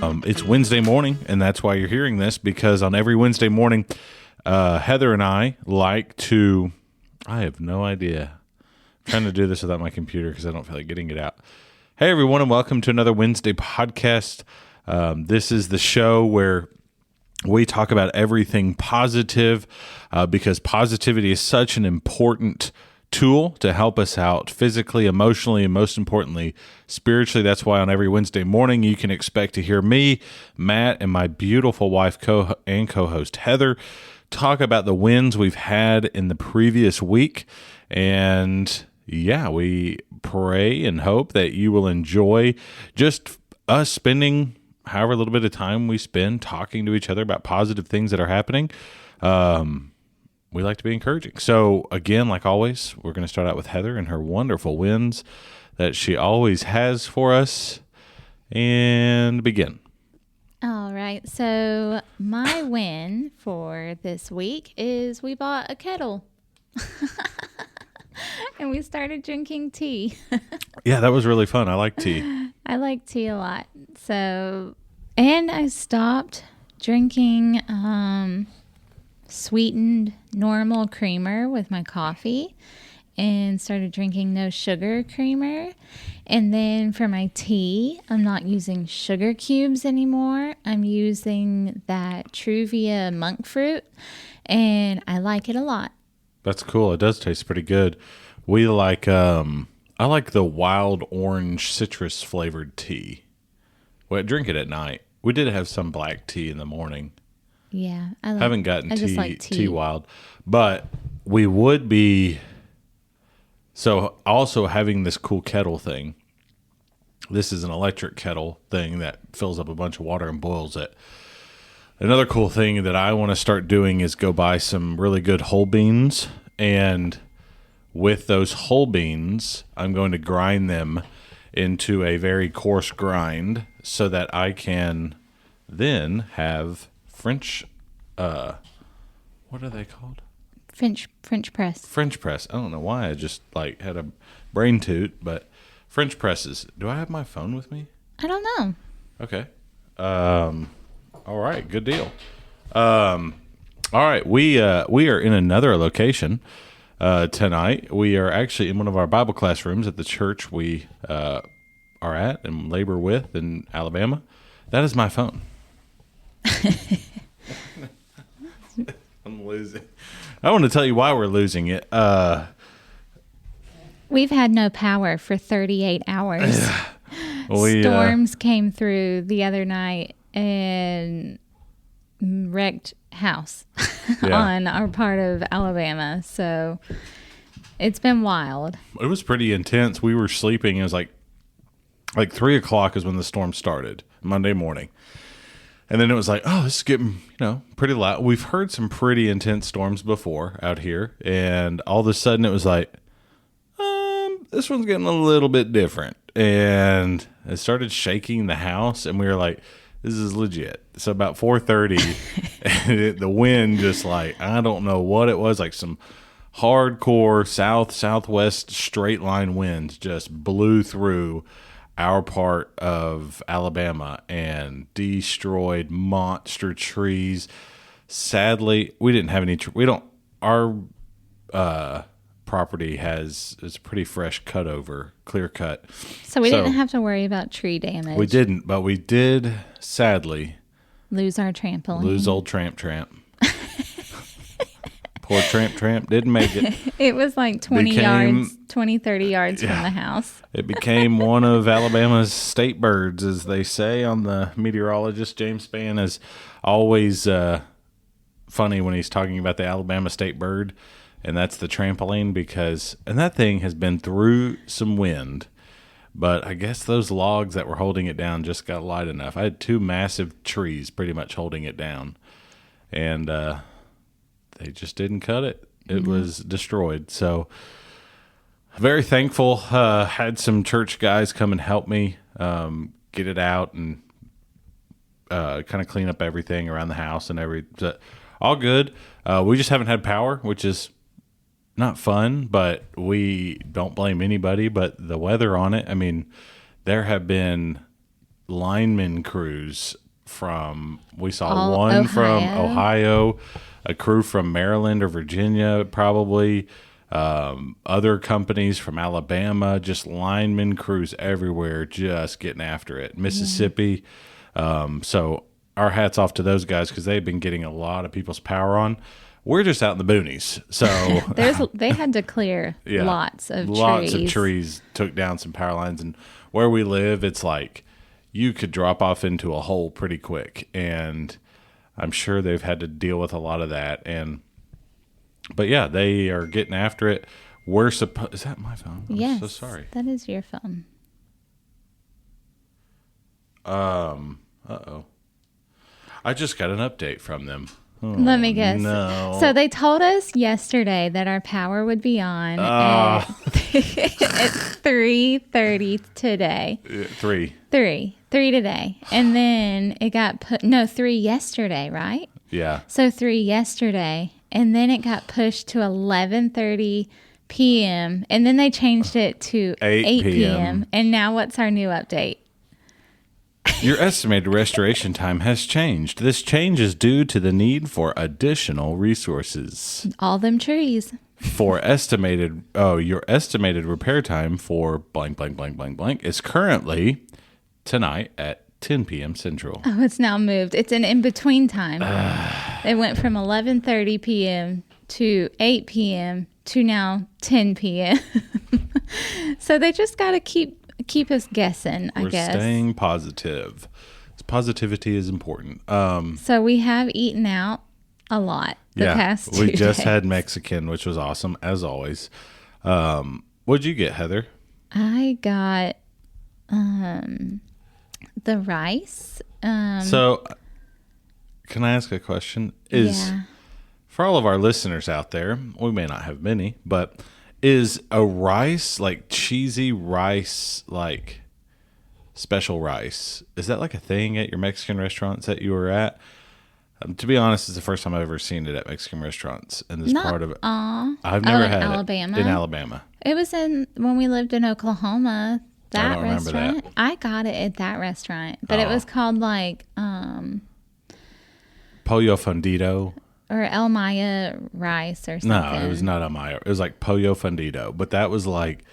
It's Wednesday morning, and that's why you're hearing this, because on every Wednesday morning, Heather and I like to, I have no idea. I'm trying to do this without my computer because I don't feel like getting it out. Hey, everyone, and welcome to another Wednesday podcast. This is the show where we talk about everything positive because positivity is such an important tool to help us out physically, emotionally, and most importantly, spiritually. That's why on every Wednesday morning, you can expect to hear me, Matt, and my beautiful wife and co-host Heather talk about the wins we've had in the previous week. And yeah, we pray and hope that you will enjoy just us spending however little bit of time we spend talking to each other about positive things that are happening. We like to be encouraging. So again, like always, we're going to start out with Heather and her wonderful wins that she always has for us, and begin. All right. So my win for this week is we bought a kettle and we started drinking tea. Yeah, that was really fun. I like tea. I like tea a lot. So, and I stopped drinking sweetened normal creamer with my coffee and started drinking no sugar creamer. And then for my tea, I'm not using sugar cubes anymore. I'm using that Truvia monk fruit, and I like it a lot. That's cool. It does taste pretty good. We like, I like the wild orange citrus flavored tea. Well, I drink it at night. We did have some black tea in the morning. Yeah, Haven't gotten like tea wild, but we would be. So also having this cool kettle thing. This is an electric kettle thing that fills up a bunch of water and boils it. Another cool thing that I want to start doing is go buy some really good whole beans, and with those whole beans, I'm going to grind them into a very coarse grind so that I can then have French, what are they called? French press. French press. I don't know why I just like had a brain toot, but French presses. Do I have my phone with me? I don't know. Okay. All right. Good deal. All right. We are in another location tonight. We are actually in one of our Bible classrooms at the church we are at and labor with in Alabama. That is my phone. I'm losing. I want to tell you why we're losing it. We've had no power for 38 hours. Storms came through the other night and wrecked house on our part of Alabama. So it's been wild. It was pretty intense. We were sleeping. It was like 3 o'clock is when the storm started, Monday morning. And then it was like, oh, this is getting, pretty loud. We've heard some pretty intense storms before out here. And all of a sudden it was like, this one's getting a little bit different. And it started shaking the house. And we were like, this is legit. So about 4:30, the wind just like, I don't know what it was, like some hardcore southwest straight line winds just blew through our part of Alabama and destroyed monster trees. Sadly, we didn't have any. Our property it's pretty fresh cut over, clear cut. So we didn't have to worry about tree damage. We didn't, but we did sadly lose our trampoline. Lose old Tramp. Poor Tramp didn't make it. It was like 30 yards from the house. It became one of Alabama's state birds, as they say on the meteorologist. James Spann is always funny when he's talking about the Alabama state bird, and that's the trampoline, and that thing has been through some wind, but I guess those logs that were holding it down just got light enough. I had two massive trees pretty much holding it down, and they just didn't cut it. It was destroyed. So very thankful. Had some church guys come and help me get it out and kind of clean up everything around the house and all good. We just haven't had power, which is not fun, but we don't blame anybody but the weather on it. I mean, there have been lineman crews we saw All one from Ohio. Ohio, a crew from Maryland or Virginia, probably, other companies from Alabama, just lineman crews everywhere, just getting after it. Mississippi. So our hats off to those guys because they've been getting a lot of people's power on. We're just out in the boonies. So They had to clear yeah, lots of trees, took down some power lines. And where we live, it's like you could drop off into a hole pretty quick. And I'm sure they've had to deal with a lot of that. But yeah, they are getting after it. Is that my phone? Yes. I'm so sorry. That is your phone. Uh-oh. I just got an update from them. Oh, Let me guess. No. So they told us yesterday that our power would be on at 3:30 today. 3. 3 today. And then it got 3 yesterday, right? Yeah. So 3 yesterday. And then it got pushed to 11:30 p.m. And then they changed it to 8 p.m. And now what's our new update? Your estimated restoration time has changed. This change is due to the need for additional resources. All them trees. Your estimated repair time for blank, blank, blank, blank, blank is currently tonight at 10 p.m. Central. Oh, it's now moved. It's an in-between time. It went from 11:30 p.m. to 8 p.m. to now 10 p.m. So they just got to keep us guessing, I guess. We're staying positive. Positivity is important. So we have eaten out a lot the past 2 days. We just had Mexican, which was awesome, as always. What'd you get, Heather? I got the rice. So, can I ask a question? For all of our listeners out there, we may not have many, but is a rice, like cheesy rice, like special rice, is that like a thing at your Mexican restaurants that you were at? To be honest, it's the first time I've ever seen it at Mexican restaurants in this part of it. I've never had Alabama. it in Alabama. It was when we lived in Oklahoma. That I don't remember restaurant. that. I got it at that restaurant, but it was called like Pollo fundido. Or El Maya rice or something. No, it was not El Maya. It was like pollo fundido, but that was like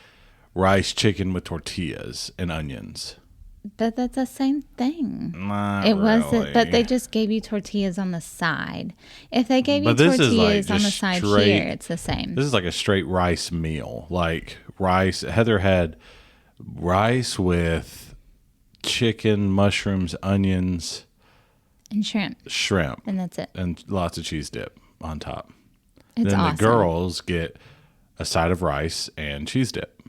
rice chicken with tortillas and onions. But that's the same thing. Not wasn't, but they really. just gave you tortillas on the side. If they gave you But this is tortillas like on the just side straight- here, it's the same. This is like a straight rice meal. Like rice. Heather had rice with chicken, mushrooms, onions, And shrimp. And that's it. and lots of cheese dip on top. It's then awesome. the girls get a side of rice and cheese dip.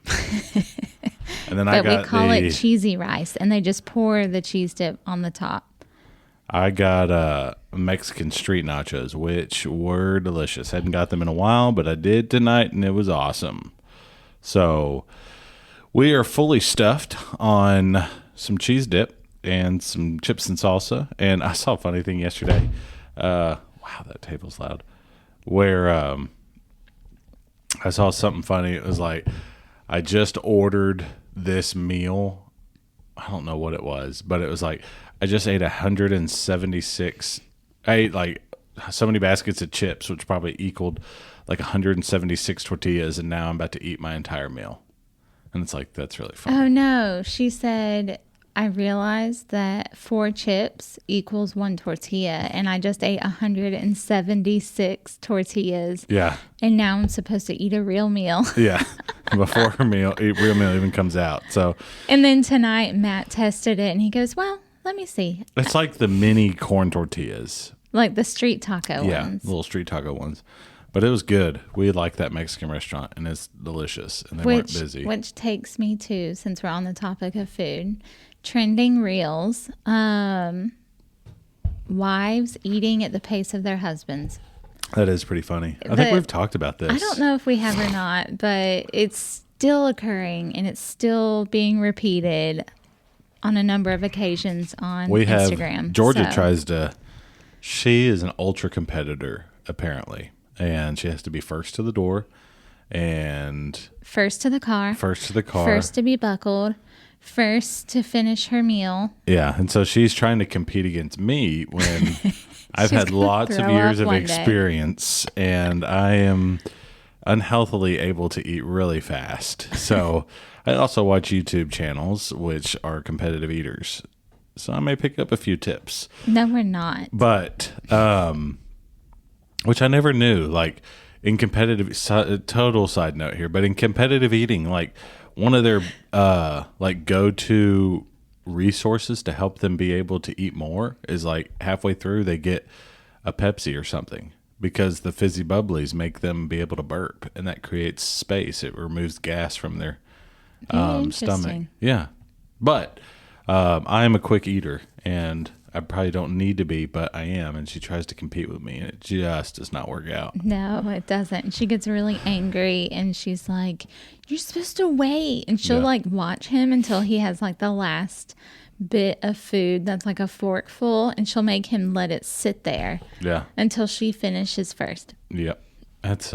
And then But we call it cheesy rice, and they just pour the cheese dip on the top. I got Mexican street nachos, which were delicious. Hadn't got them in a while, but I did tonight, and it was awesome. So we are fully stuffed on some cheese dip and some chips and salsa. And I saw a funny thing yesterday. Wow, that table's loud. Where I saw something funny. It was like, I just ordered this meal. I don't know what it was, but it was like, I just ate 176. I ate like so many baskets of chips, which probably equaled like 176 tortillas. And now I'm about to eat my entire meal. And it's like, that's really funny. Oh, no. She said, I realized that 4 chips equals 1 tortilla, and I just ate 176 tortillas. Yeah. And now I'm supposed to eat a real meal. Yeah. Before her real meal even comes out. So And then tonight, Matt tested it, and he goes, well, let me see. it's like the mini corn tortillas. Like the street taco Yeah. ones. Little street taco ones. But it was good. We like that Mexican restaurant, and it's delicious. And they weren't busy. Which takes me to, since we're on the topic of food, trending reels. Wives eating at the pace of their husbands. That is pretty funny. I think we've talked about this. I don't know if we have or not, but it's still occurring, and it's still being repeated on a number of occasions on Instagram. Georgia she is an ultra competitor, apparently. And she has to be first to the door and first to the car. first to the car. First to be buckled. first to finish her meal. Yeah, and so she's trying to compete against me when I've She's had gonna lots of throw years up of one day. experience, and I am unhealthily able to eat really fast. So I also watch YouTube channels which are competitive eaters. So I may pick up a few tips. No, we're not. But which I never knew, like in competitive total side note here, but in competitive eating, like one of their like go-to resources to help them be able to eat more is like halfway through they get a Pepsi or something, because the fizzy bubblies make them be able to burp, and that creates space. It removes gas from their stomach. Interesting. Yeah. But I am a quick eater, and I probably don't need to be, but I am. And she tries to compete with me, and it just does not work out. No, it doesn't. She gets really angry and she's like, "You're supposed to wait." And she'll Yeah. like watch him until he has like the last bit of food that's like a forkful, and she'll make him let it sit there Yeah. until she finishes first. Yep. That's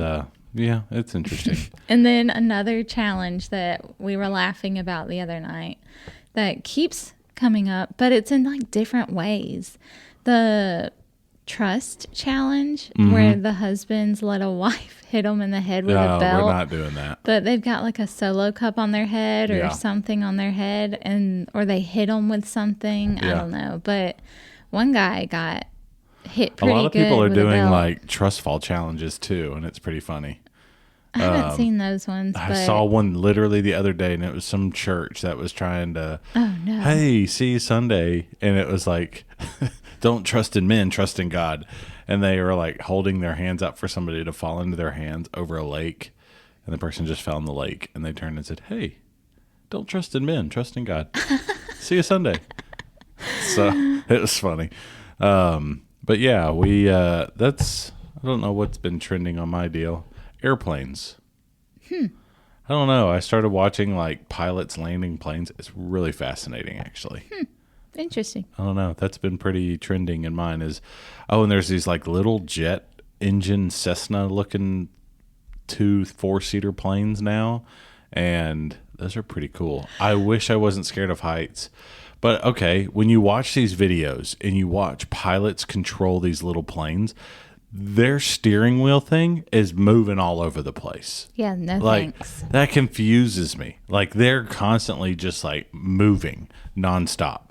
yeah, it's interesting. And then another challenge that we were laughing about the other night that keeps coming up, but it's in like different ways. The trust challenge, where the husbands let a wife hit them in the head with a No, belt. we're not doing that. But they've got like a Solo cup on their head or Yeah. something on their head, and or they hit them with something. I Yeah. don't know. But one guy got hit A pretty lot of good people are with a doing belt. like trust fall challenges too, and it's pretty funny. I haven't seen those ones. I But, saw one literally the other day, and it was some church that was trying to, oh no. hey, see you Sunday. And it was like, don't trust in men, trust in God. And they were like holding their hands up for somebody to fall into their hands over a lake. And the person just fell in the lake. And they turned and said, hey, don't trust in men, trust in God. See you Sunday. So it was funny. But yeah, I don't know what's been trending on my deal. Airplanes. I don't know. I started watching like pilots landing planes. It's really fascinating, actually. Interesting. I don't know. That's been pretty trending in mine. And there's these like little jet engine Cessna looking 4-seater planes now, and those are pretty cool. I wish I wasn't scared of heights. But okay, when you watch these videos and you watch pilots control these little planes, their steering wheel thing is moving all over the place. Yeah, no Like thanks. that confuses me. Like they're constantly just like moving nonstop.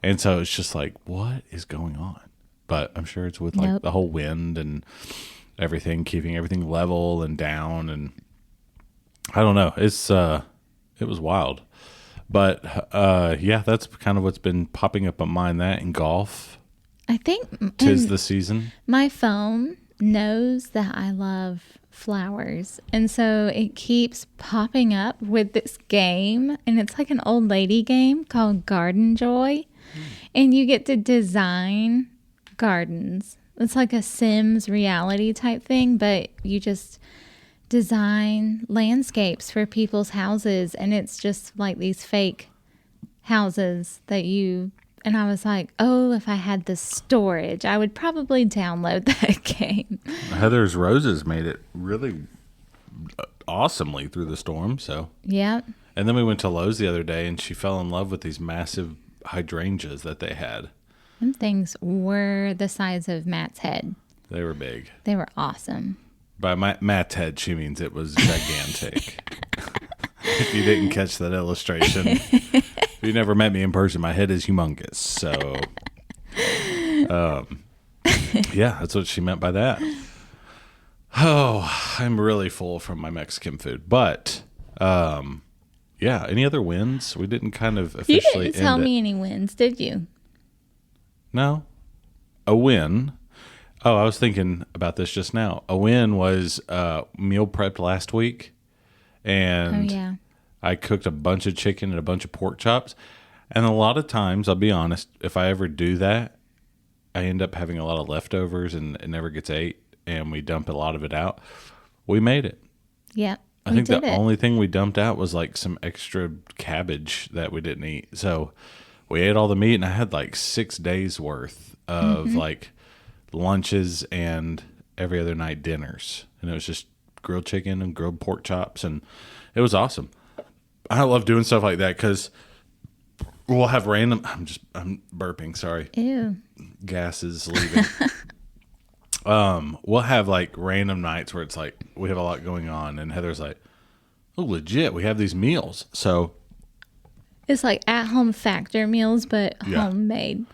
And so it's just like, what is going on? But I'm sure it's with like Nope. the whole wind and everything, keeping everything level and down. And I don't know. It was wild. But yeah, that's kind of what's been popping up on mine. That and golf. I think Tis the season. my phone knows that I love flowers. And so it keeps popping up with this game. And it's like an old lady game called Garden Joy. And you get to design gardens. It's like a Sims reality type thing, but you just design landscapes for people's houses. And it's just like these fake houses that you... And I was like, oh, if I had the storage, I would probably download that game. Heather's Roses made it really awesomely through the storm. So, Yep. and then we went to Lowe's the other day, and she fell in love with these massive hydrangeas that they had. Them things were the size of Matt's head. They were big. They were awesome. By Matt's head, she means it was gigantic. If you didn't catch that illustration, if you never met me in person, my head is humongous. So, yeah, that's what she meant by that. Oh, I'm really full from my Mexican food. But, yeah, any other wins? We didn't kind of You officially didn't tell end it. me any wins, did you? No. A win. Oh, I was thinking about this just now. A win was meal prepped last week. And Oh, yeah. I cooked a bunch of chicken and a bunch of pork chops. And a lot of times, I'll be honest, if I ever do that, I end up having a lot of leftovers and it never gets ate. And we dump a lot of it out. We made it. Yep. I think the only thing we dumped out was like some extra cabbage that we didn't eat. So we ate all the meat, and I had like 6 days worth of like lunches and every other night dinners. And it was just grilled chicken and grilled pork chops, and it was awesome. I love doing stuff like that because We'll have random. I'm burping. Sorry, Ew. gas is leaving. We'll have like random nights where it's like we have a lot going on, and Heather's like, "Oh, legit, we have these meals." So It's like at-home factor meals, but Yeah. homemade.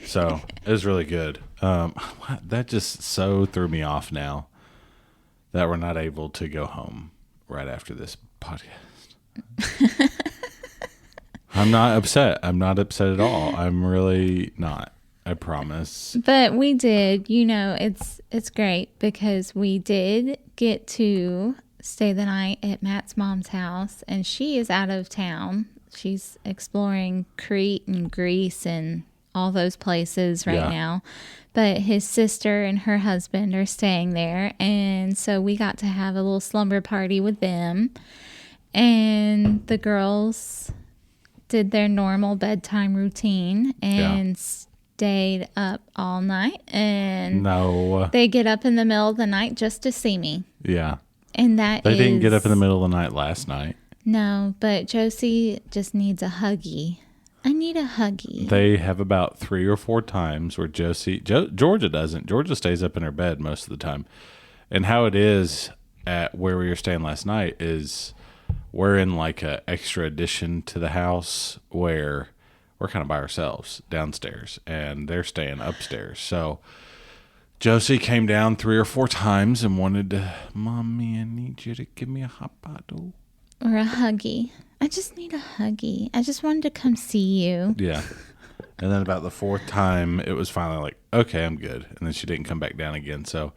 So it was really good. That just so threw me off now that we're not able to go home right after this podcast. I'm not upset. I'm not upset at all. I'm really not. I promise. But we did, it's great because we did get to stay the night at Matt's mom's house, and she is out of town. She's exploring Crete and Greece and all those places right Yeah. now. But his sister and her husband are staying there, and so we got to have a little slumber party with them. And the girls did their normal bedtime routine and stayed up all night, and No. they get up in the middle of the night just to see me. Yeah. And they Didn't get up in the middle of the night last night. No, but Josie just needs a huggy. I need a huggy. They have about 3 or 4 times where Georgia doesn't. Georgia stays up in her bed most of the time. And how it is at where we were staying last night is we're in like a extra addition to the house where we're kind of by ourselves downstairs, and they're staying upstairs. So Josie came down 3 or 4 times and wanted to, "Mommy, I need you to give me a hot bottle." Or a huggy. I just need a huggy. I just wanted to come see you. Yeah. And then about the 4th time, it was finally like, okay, I'm good. And then she didn't come back down again. So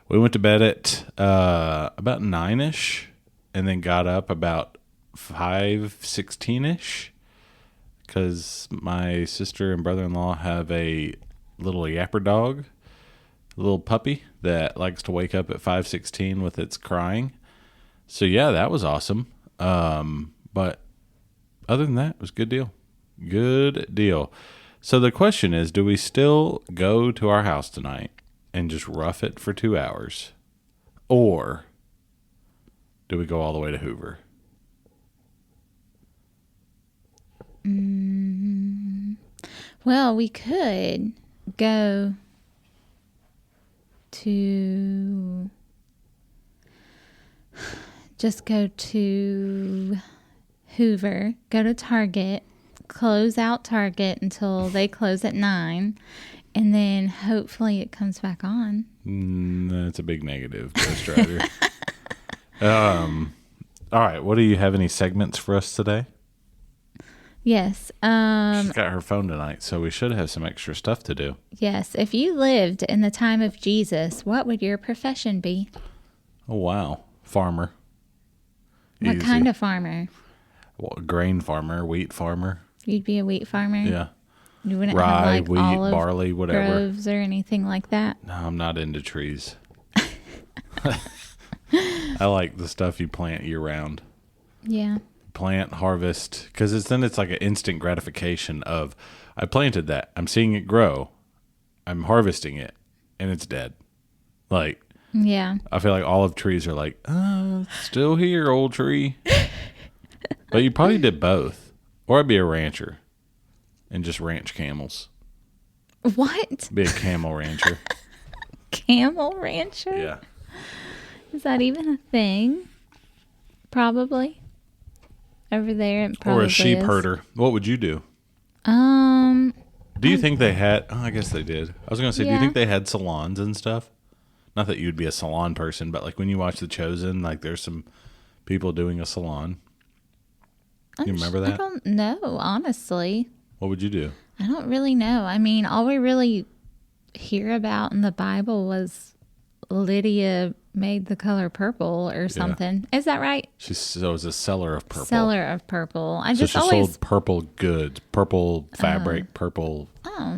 we went to bed at about 9-ish, and then got up about 5:16-ish, because my sister and brother-in-law have a little yapper dog, a little puppy that likes to wake up at 5:16 with its crying. So yeah, that was awesome. But other than that, it was a good deal. Good deal. So the question is, do we still go to our house tonight and just rough it for 2 hours? Or do we go all the way to Hoover? Well, we could go to Hoover, go to Target, close out Target until they close at 9, and then hopefully it comes back on. That's a big negative, Ghost Rider. All right. What do you have? Any segments for us today? Yes. She's got her phone tonight, so we should have some extra stuff to do. Yes. If you lived in the time of Jesus, what would your profession be? Oh, wow. Farmer. What Easy. kind of farmer? Well, grain farmer, wheat farmer. You'd be a wheat farmer? Yeah. You wouldn't Rye, have like wheat, olive barley, whatever. groves or anything like that? No, I'm not into trees. I like the stuff you plant year round. Yeah. Plant, harvest, because it's like an instant gratification of, I planted that, I'm seeing it grow, I'm harvesting it, and it's dead. Like, Yeah. I feel like olive trees are like, still here, old tree. But you probably did both. Or I'd be a rancher and just ranch camels. What? Be a camel rancher. Camel rancher? Yeah. Is that even a thing? Probably. Over there, it probably Or a sheep is. herder. What would you do? Do you think they had, I guess they did. I was going to say, do you Yeah. think they had salons and stuff? Not that you'd be a salon person, but like when you watch The Chosen, like there's some people doing a salon. You remember that? I don't know, honestly. What would you do? I don't really know. I mean, all we really hear about in the Bible was Lydia made the color purple or something. Is that right? She was a seller of purple. Seller of purple. I So just she always sold purple goods, purple fabric, purple,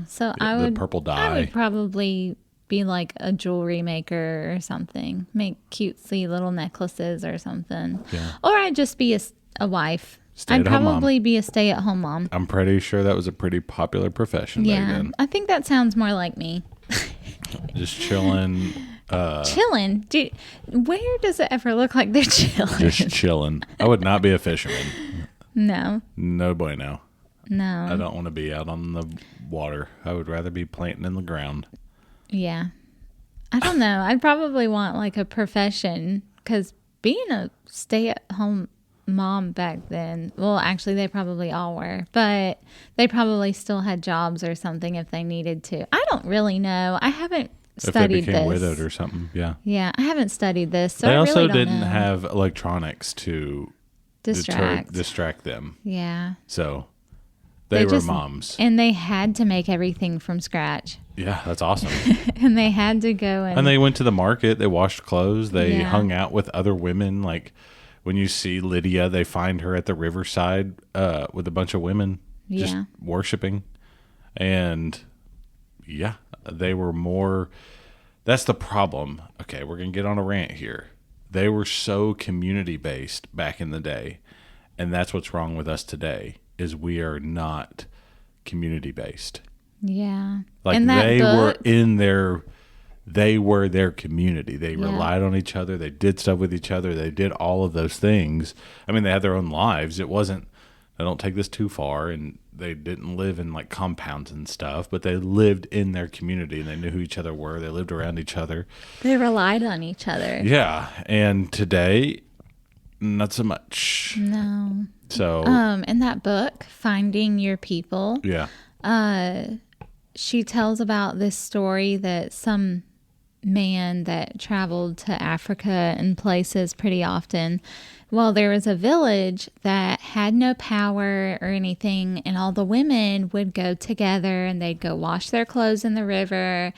so the I would purple I dye. would probably be like a jewelry maker or something. Make cutesy little necklaces or something. Yeah. Or I'd just be a wife. I'd Stay-at-home mom. probably be a stay-at-home mom. I'm pretty sure that was a pretty popular profession back Yeah, then. I think that sounds more like me. Just chilling, Chilling. Where does it ever look like they're chilling? just chilling. I would not be a fisherman. No. No bueno. No. I don't want to be out on the water. I would rather be planting in the ground. Yeah. I don't know. I'd probably want like a profession, because being a stay-at-home mom back then, well, actually they probably all were, but they probably still had jobs or something if they needed to. I don't really know. I haven't studied If they became this. widowed or something, yeah. Yeah, I haven't studied this, so They I also really don't didn't know. have electronics to distract them. Yeah. So they were just, moms. And they had to make everything from scratch. Yeah, that's awesome. And they had to go And they went to the market. They washed clothes. They Yeah. hung out with other women. Like when you see Lydia, they find her at the riverside with a bunch of women just Yeah. worshiping. And yeah, they were more. That's the problem. Okay, we're going to get on a rant here. They were so community based back in the day. And that's what's wrong with us today is we are not community based. Yeah. Like and that they book, were their community. They relied on each other. They did stuff with each other. They did all of those things. I mean, they had their own lives. It wasn't, I don't take this too far, and they didn't live in like compounds and stuff, but they lived in their community and they knew who each other were. They lived around each other. they relied on each other. Yeah. And today, not so much. No. So, In that book, Finding Your People, yeah. she tells about this story that some man that traveled to Africa and places pretty often. Well, there was a village that had no power or anything, and all the women would go together and they'd go wash their clothes in the river,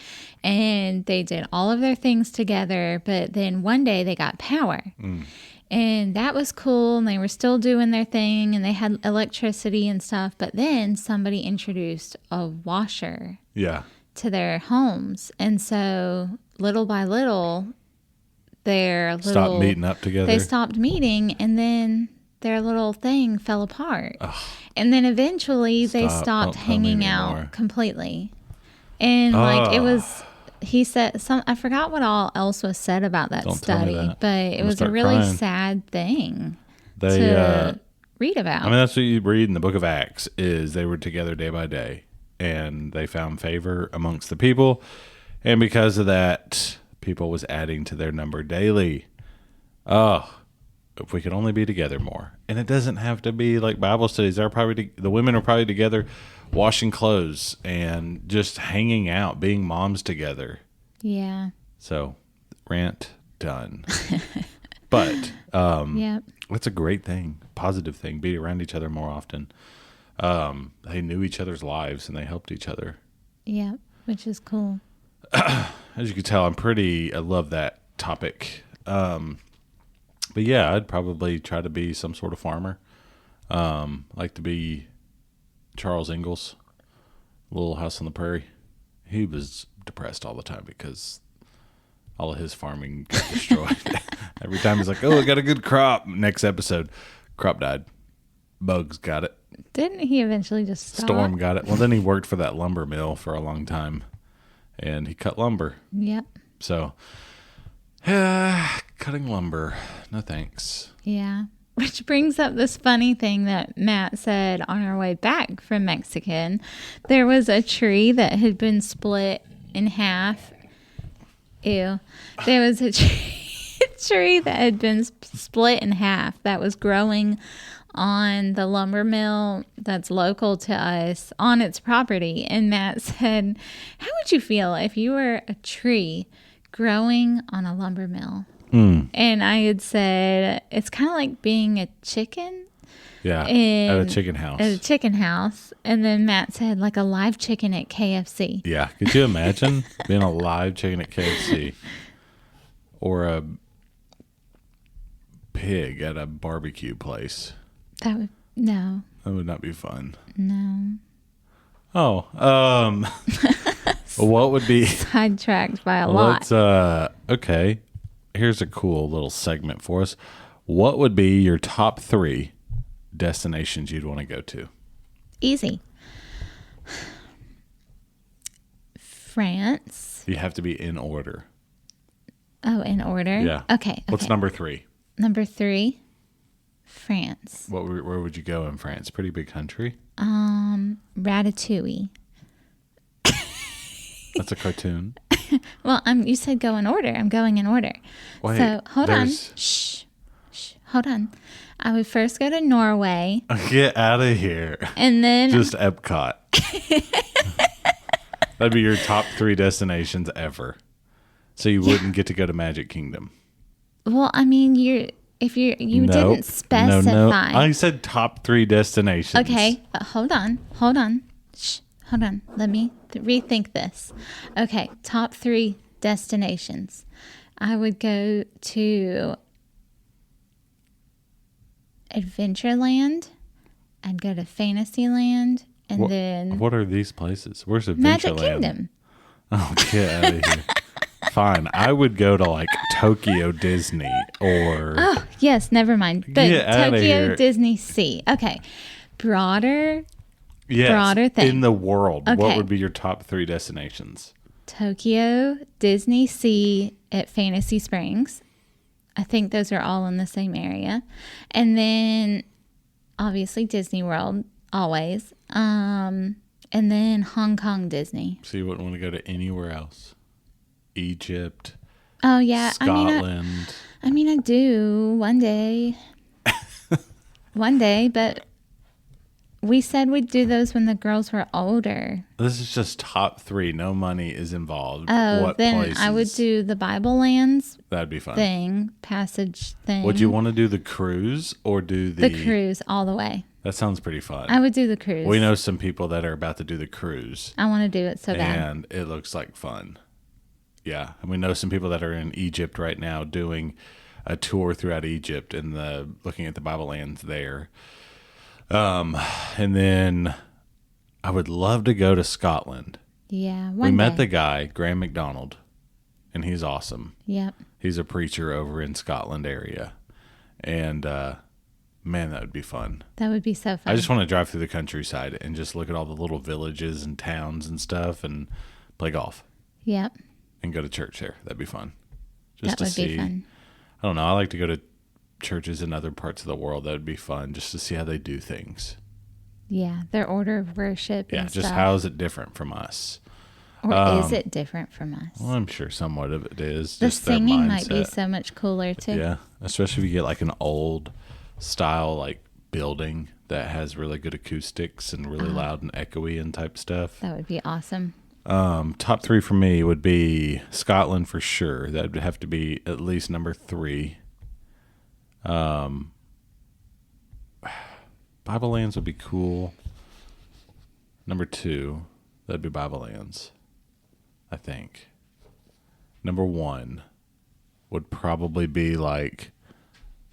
and they did all of their things together. But then one day they got power. And that was cool, and they were still doing their thing, and they had electricity and stuff. But then somebody introduced a washer Yeah. to their homes. And so little by little, Stop meeting up together. They stopped meeting, and then their little thing fell apart. And then eventually they Stop. stopped Don't tell me hanging anymore. out completely. And like it was, he said I forgot what all else was said about that Don't tell me study, that. but I'm it gonna was a start really crying. sad thing They, to read about. I mean, that's what you read in the book of Acts is they were together day by day and they found favor amongst the people. And because of that, people was adding to their number daily. Oh, if we could only be together more. And it doesn't have to be like Bible studies. The women are probably together washing clothes and just hanging out, being moms together. Yeah. So, rant done. But Yep. that's a great thing, positive thing. Be around each other more often. They knew each other's lives and they helped each other. Yep. Which is cool. As you can tell, I love that topic. But yeah, I'd probably try to be some sort of farmer. Like to be Charles Ingalls, Little House on the Prairie. He was depressed all the time because all of his farming got destroyed. Every time he's like, "Oh, I got a good crop." Next episode, crop died. Bugs got it. Didn't he eventually just stop? Storm got it. Well, then he worked for that lumber mill for a long time, and he cut lumber. Yep. So, cutting lumber, no thanks. Yeah. Which brings up this funny thing that Matt said on our way back from Mexican. There was a tree that had been split in half. Ew. There was a tree that had been split in half that was growing on the lumber mill that's local to us on its property. And Matt said, how would you feel if you were a tree growing on a lumber mill? And I had said, it's kind of like being a chicken. Yeah, at a chicken house. At a chicken house. And then Matt said, like a live chicken at KFC. Yeah, could you imagine being a live chicken at KFC? Or a pig at a barbecue place? No. That would not be fun. No. Oh, what would be... Sidetracked by a lot. Okay, here's a cool little segment for us. What would be your top 3 destinations you'd want to go to? Easy. France. You have to be in order. Oh, in order? Yeah. Okay. What's number 3? Number 3? France. Where would you go in France? Pretty big country. Ratatouille. That's a cartoon. Well, you said go in order. I'm going in order. Wait, so hold on. Shh. Hold on. I would first go to Norway. Get out of here. And then Just Epcot. That'd be your top 3 destinations ever. So you wouldn't get to go to Magic Kingdom. Well, I mean, you didn't specify. No. I said top 3 destinations. Okay, hold on. Shh, hold on. Let me rethink this. Okay, top 3 destinations. I would go to Adventureland. I'd go to Fantasyland, and then what are these places? Where's Adventureland? Magic Kingdom. Oh, get out of here. Fine, I would go to like Tokyo Disney or. Oh yes, never mind. But Get outta Tokyo here. Disney Sea. Okay, broader thing in the world. What Okay. would be your top 3 destinations? Tokyo Disney Sea at Fantasy Springs. I think those are all in the same area, and then obviously Disney World always. And then Hong Kong Disney. So you wouldn't want to go to anywhere else? Egypt, Oh yeah, Scotland. I mean, I do one day. One day, but we said we'd do those when the girls were older. This is just top 3. No money is involved. Oh, What then places? I would do the Bible Lands That'd be fun. passage thing. Would you want to do the cruise or do the cruise all the way? That sounds pretty fun. I would do the cruise. We know some people that are about to do the cruise, I want to do it so bad. and it looks like fun. Yeah, and we know some people that are in Egypt right now doing a tour throughout Egypt and looking at the Bible lands there. And then I would love to go to Scotland. Yeah, We one met the day. guy, Graham McDonald, and he's awesome. Yep. He's a preacher over in Scotland area, and man, that would be fun. That would be so fun. I just want to drive through the countryside and just look at all the little villages and towns and stuff and play golf Yep. and go to church there. That'd be fun. Just That to would see. be fun. I don't know. I like to go to churches in other parts of the world. That would be fun just to see how they do things. Yeah, their order of worship Yeah, and just stuff. how is it different from us? Or is it different from us? Well, I'm sure somewhat of it is. The just their singing might be mindset. so much cooler too. Yeah, especially if you get like an old style like building that has really good acoustics and really loud and echoey and type stuff. That would be awesome. Top 3 for me would be Scotland for sure. That would have to be at least number 3. Bible Lands would be cool. Number 2, that'd be Bible Lands, I think. Number 1 would probably be like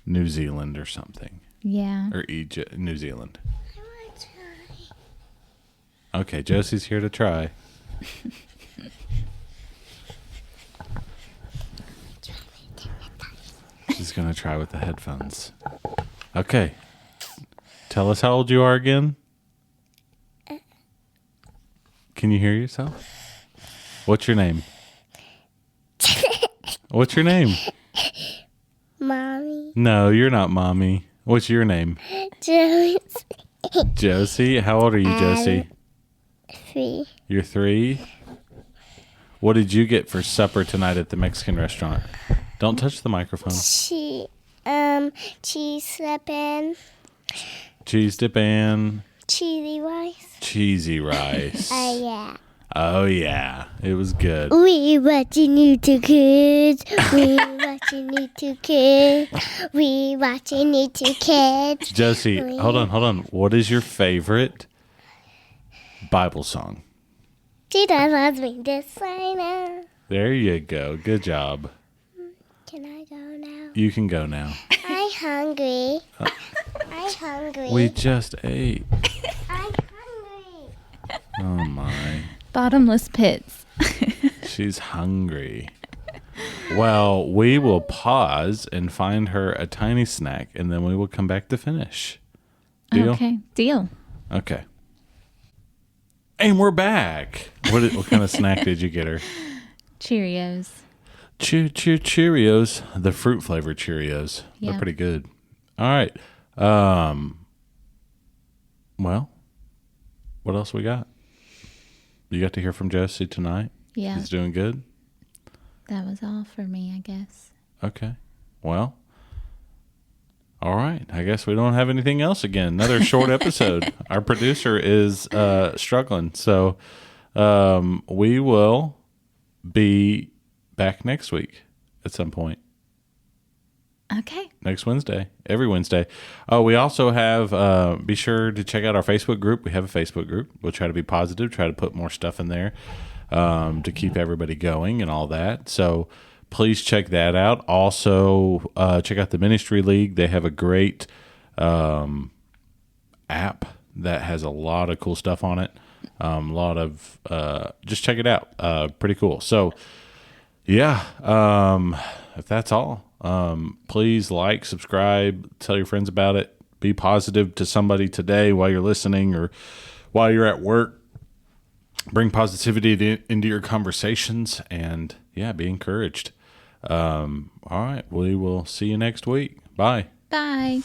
New Zealand or something. Yeah. Or Egypt, New Zealand. Okay, Josie's here to try. She's going to try with the headphones. Okay. Tell us how old you are again. Can you hear yourself? What's your name? What's your name? Mommy. No, you're not Mommy. What's your name? Josie. Josie. How old are you, Josie? 3. You're 3. What did you get for supper tonight at the Mexican restaurant? Don't touch the microphone. Cheese slipping. Cheese dip and Cheesy rice. cheesy rice. Yeah. Oh, yeah. It was good. We watching YouTube kids. We watching YouTube kids. We watching YouTube kids. Josie, hold on. What is your favorite Bible song? Jesus loves me this way now. There you go. Good job. Can I go now? You can go now. I'm hungry. I'm hungry. We just ate. I'm hungry. Oh, my. Bottomless pits. She's hungry. Well, we will pause and find her a tiny snack, and then we will come back to finish. Deal? Okay. Deal. Okay. And we're back. What kind of snack did you get her? Cheerios. Cheerios, the fruit flavored Cheerios. Yeah. They're pretty good. All right. Well, what else we got? You got to hear from Josie tonight. Yeah. He's doing good. That was all for me, I guess. Okay. Well, all right. I guess we don't have anything else again. Another short episode. Our producer is struggling. So we will be back next week at some point. Okay. Next Wednesday. Every Wednesday. Oh, we also have, be sure to check out our Facebook group. We have a Facebook group. We'll try to be positive, try to put more stuff in there to keep everybody going and all that. So please check that out. Also, check out the Ministry League. They have a great app that has a lot of cool stuff on it. A lot of, just check it out. Pretty cool. So, yeah, if that's all, please like, subscribe, tell your friends about it. Be positive to somebody today while you're listening or while you're at work. Bring positivity into your conversations and, yeah, be encouraged. All right. We will see you next week. Bye. Bye.